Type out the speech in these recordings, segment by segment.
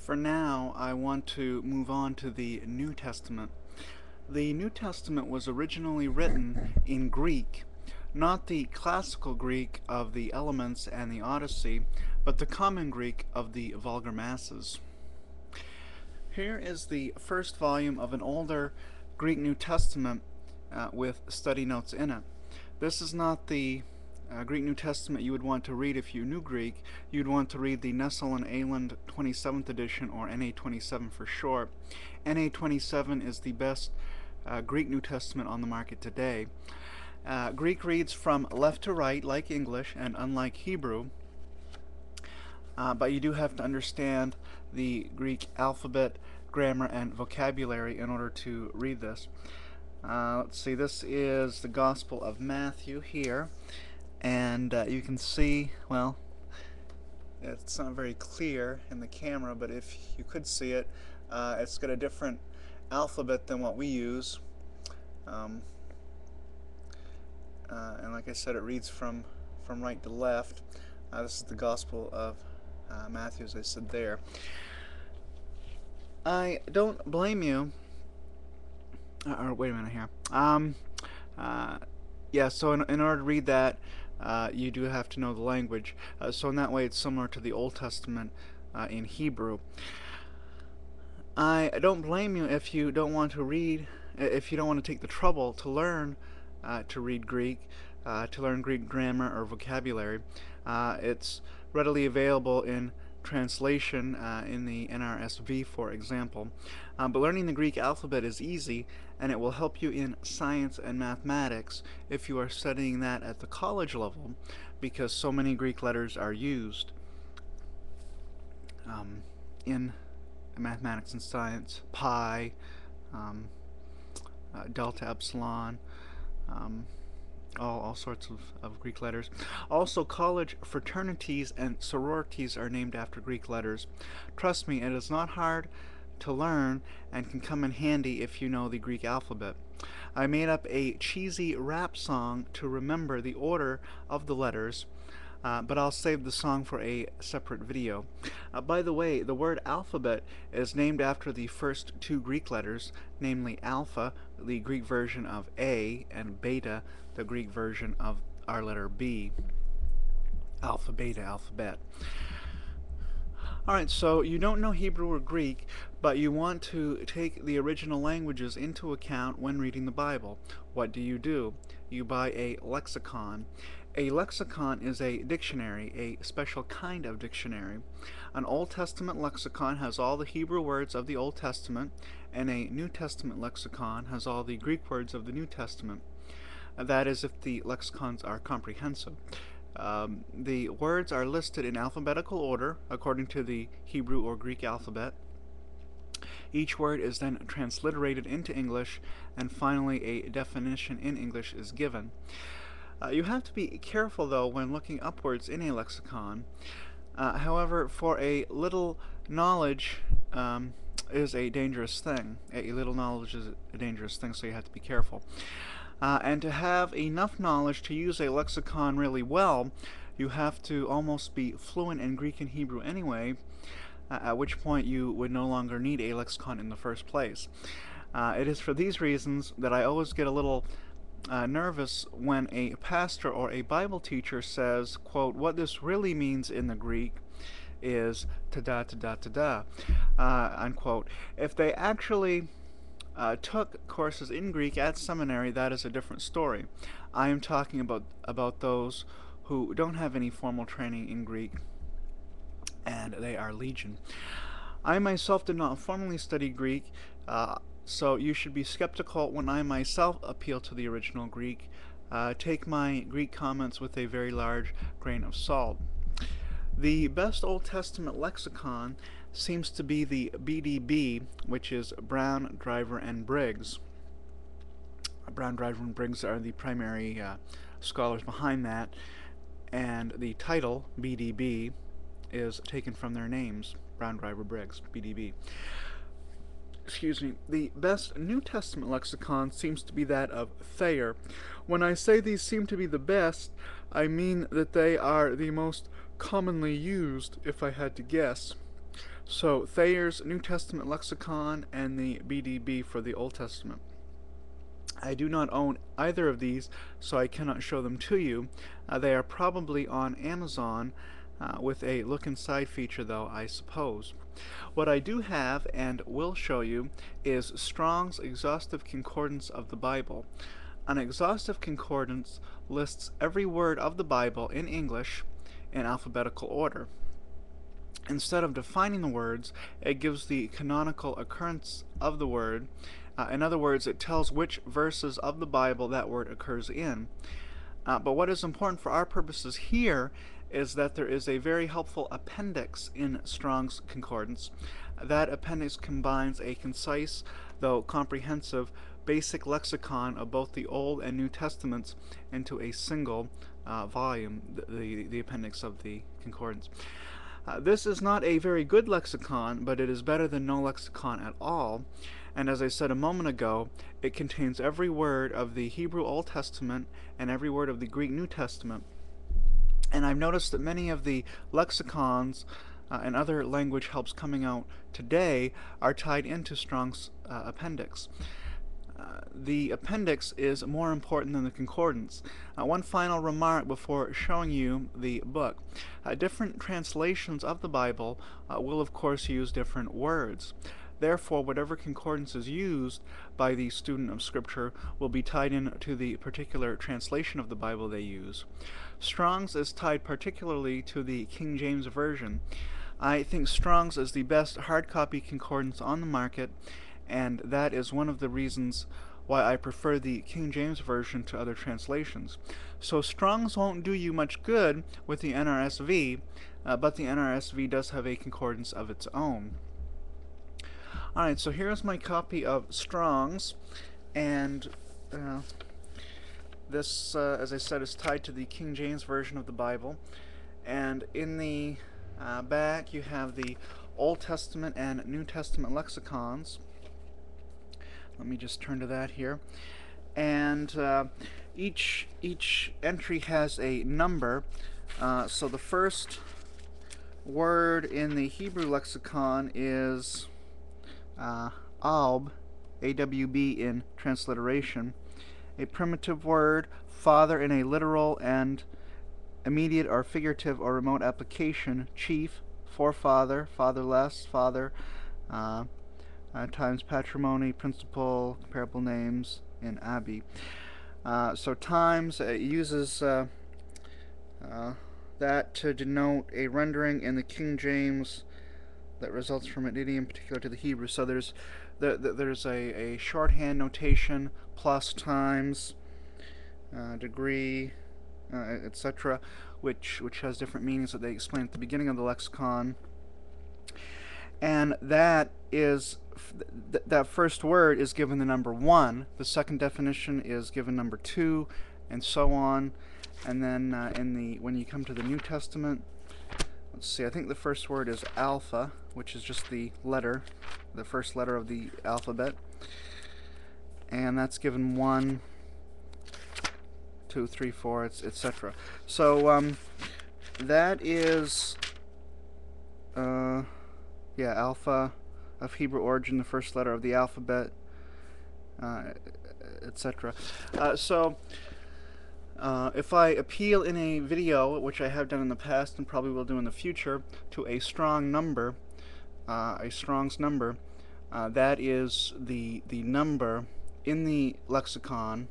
For now, I want to move on to the New Testament. The New Testament was originally written in Greek, not the classical Greek of the Elements and the Odyssey, but the common Greek of the vulgar masses. Here is the first volume of an older Greek New Testament with study notes in it. This is not the Greek New Testament you would want to read if you knew Greek. You'd want to read the Nestle and Aland 27th edition, or NA27 for short. NA27 is the best Greek New Testament on the market today. Greek reads from left to right like English, and unlike Hebrew, but you do have to understand the Greek alphabet, grammar, and vocabulary in order to read this. Let's see, this is the Gospel of Matthew here, and you can see, well, it's not very clear in the camera, but if you could see it, it's got a different alphabet than what we use. And like I said, it reads from right to left. This is the Gospel of Matthew, as I said there. I don't blame you. Or wait a minute here. Yeah, so in order to read that, you do have to know the language. So in that way, it's similar to the Old Testament in Hebrew. I don't blame you if you don't want to read, if you don't want to take the trouble to learn to read Greek, to learn Greek grammar or vocabulary. It's readily available in translation in the NRSV, for example. But learning the Greek alphabet is easy, and it will help you in science and mathematics if you are studying that at the college level, because so many Greek letters are used in mathematics and science. Pi, delta, epsilon, all sorts of Greek letters. Also, college fraternities and sororities are named after Greek letters. Trust me, it is not hard to learn and can come in handy if you know the Greek alphabet. I made up a cheesy rap song to remember the order of the letters, but I'll save the song for a separate video. By the way, the word alphabet is named after the first two Greek letters, namely alpha, the Greek version of A, and beta, the Greek version of our letter B. Alpha, beta, alphabet. Alright, so you don't know Hebrew or Greek, but you want to take the original languages into account when reading the Bible. What do? You buy a lexicon. A lexicon is a dictionary, a special kind of dictionary. An Old Testament lexicon has all the Hebrew words of the Old Testament, and a New Testament lexicon has all the Greek words of the New Testament. That is, if the lexicons are comprehensive. The words are listed in alphabetical order according to the Hebrew or Greek alphabet. Each word is then transliterated into English, and finally a definition in English is given. You have to be careful, though, when looking upwards in a lexicon. However, for a little knowledge is a dangerous thing. A little knowledge is a dangerous thing, so you have to be careful. And to have enough knowledge to use a lexicon really well, you have to almost be fluent in Greek and Hebrew anyway, at which point you would no longer need a lexicon in the first place. It is for these reasons that I always get a little nervous when a pastor or a Bible teacher says, quote, what this really means in the Greek is ta-da, ta-da, ta-da, unquote. If they actually took courses in Greek at seminary, that is a different story. I am talking about those who don't have any formal training in Greek, and they are legion. I myself did not formally study Greek, so you should be skeptical when I myself appeal to the original Greek. Take my Greek comments with a very large grain of salt. The best Old Testament lexicon seems to be the BDB, which is Brown, Driver, and Briggs. Brown, Driver, and Briggs are the primary scholars behind that, and the title, BDB, is taken from their names, Brown, Driver, Briggs, BDB. Excuse me. The best New Testament lexicon seems to be that of Thayer. When I say these seem to be the best, I mean that they are the most commonly used, if I had to guess. So Thayer's New Testament Lexicon and the BDB for the Old Testament. I do not own either of these, so I cannot show them to you. They are probably on Amazon with a look inside feature, though, I suppose. What I do have and will show you is Strong's Exhaustive Concordance of the Bible. An exhaustive concordance lists every word of the Bible in English in alphabetical order. Instead of defining the words, it gives the canonical occurrence of the word. In other words, it tells which verses of the Bible that word occurs in. But what is important for our purposes here is that there is a very helpful appendix in Strong's Concordance. That appendix combines a concise, though comprehensive, basic lexicon of both the Old and New Testaments into a single volume, the appendix of the Concordance. This is not a very good lexicon, but it is better than no lexicon at all. And as I said a moment ago, it contains every word of the Hebrew Old Testament and every word of the Greek New Testament. And I've noticed that many of the lexicons and other language helps coming out today are tied into Strong's appendix. The appendix is more important than the concordance. One final remark before showing you the book. Different translations of the Bible will of course use different words. Therefore, whatever concordance is used by the student of Scripture will be tied in to the particular translation of the Bible they use. Strong's is tied particularly to the King James Version. I think Strong's is the best hard copy concordance on the market, and that is one of the reasons why I prefer the King James Version to other translations. So Strong's won't do you much good with the NRSV, but the NRSV does have a concordance of its own. Alright, so here's my copy of Strong's, and this, as I said, is tied to the King James Version of the Bible. And in the back you have the Old Testament and New Testament lexicons. Let me just turn to that here. And each entry has a number. So the first word in the Hebrew lexicon is Alb, A-W-B in transliteration. A primitive word, father in a literal and immediate or figurative or remote application, chief, forefather, fatherless, father, times patrimony, principal, comparable names in Abi. So times uses that to denote a rendering in the King James that results from an idiom particular to the Hebrew. So there's a shorthand notation plus times degree, etc., which has different meanings that they explain at the beginning of the lexicon. And that is that first word is given the number 1. The second definition is given number 2, and so on. And then when you come to the New Testament, let's see, I think the first word is alpha, which is just the letter, the first letter of the alphabet. And that's given 1, 2, 3, 4, etc. So that is alpha of Hebrew origin, the first letter of the alphabet, etc. If I appeal in a video, which I have done in the past and probably will do in the future, to a strong number, a Strong's number, that is the number in the lexicon,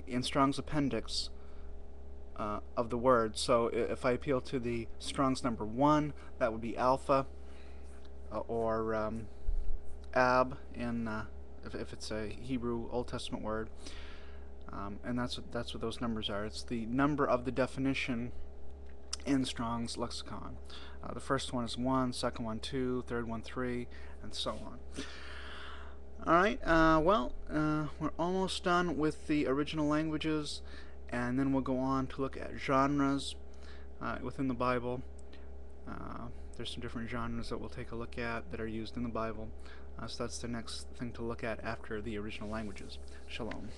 in Strong's appendix, of the word. So if I appeal to the Strong's number 1, that would be alpha, or ab in if it's a Hebrew Old Testament word. And that's what those numbers are. It's the number of the definition in Strong's lexicon. The first one is 1, second one 2, third one 3, and so on. Alright, we're almost done with the original languages, and then we'll go on to look at genres within the Bible. There's some different genres that we'll take a look at that are used in the Bible. So that's the next thing to look at after the original languages. Shalom.